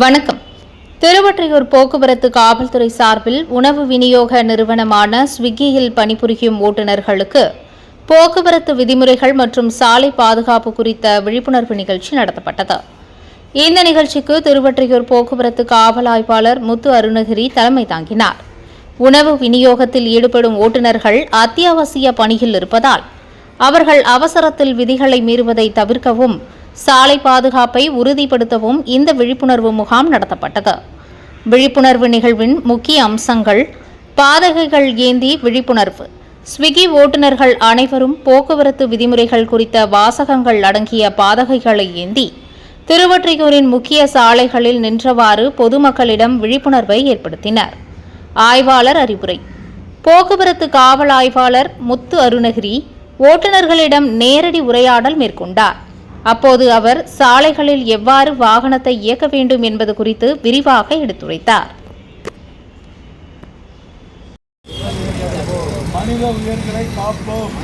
வணக்கம். திருவொற்றியூர் போக்குவரத்து காவல்துறை சார்பில் உணவு விநியோக நிறுவனமான ஸ்விக்கியில் பணிபுரியும் ஓட்டுநர்களுக்கு போக்குவரத்து விதிமுறைகள் மற்றும் சாலை பாதுகாப்பு குறித்த விழிப்புணர்வு நிகழ்ச்சி நடத்தப்பட்டது. இந்த நிகழ்ச்சிக்கு திருவொற்றியூர் போக்குவரத்து காவல் ஆய்வாளர் முத்து அருணகிரி தலைமை தாங்கினார். உணவு விநியோகத்தில் ஈடுபடும் ஓட்டுநர்கள் அத்தியாவசிய பணியில் இருப்பதால் அவர்கள் அவசரத்தில் விதிகளை மீறுவதை தவிர்க்கவும், சாலை பாதுகாப்பை உறுதிப்படுத்தவும் இந்த விழிப்புணர்வு முகாம் நடத்தப்பட்டது. விழிப்புணர்வு நிகழ்வின் முக்கிய அம்சங்கள்: பாதகைகள் ஏந்தி விழிப்புணர்வு, ஸ்விக்கி ஓட்டுநர்கள் அனைவரும் போக்குவரத்து விதிமுறைகள் குறித்த வாசகங்கள் அடங்கிய பாதகைகளை ஏந்தி திருவொற்றியூரின் முக்கிய சாலைகளில் நின்றவாறு பொதுமக்களிடம் விழிப்புணர்வை ஏற்படுத்தினர். ஆய்வாளர் அறிவுரை: போக்குவரத்து காவல் ஆய்வாளர் முத்து அருணகிரி ஓட்டுநர்களிடம் நேரடி உரையாடல் மேற்கொண்டார். அப்போது அவர் சாலைகளில் எவ்வாறு வாகனத்தை இயக்க வேண்டும் என்பது குறித்து விரிவாக எடுத்துரைத்தார். மனித உயிர்களை காப்போம்.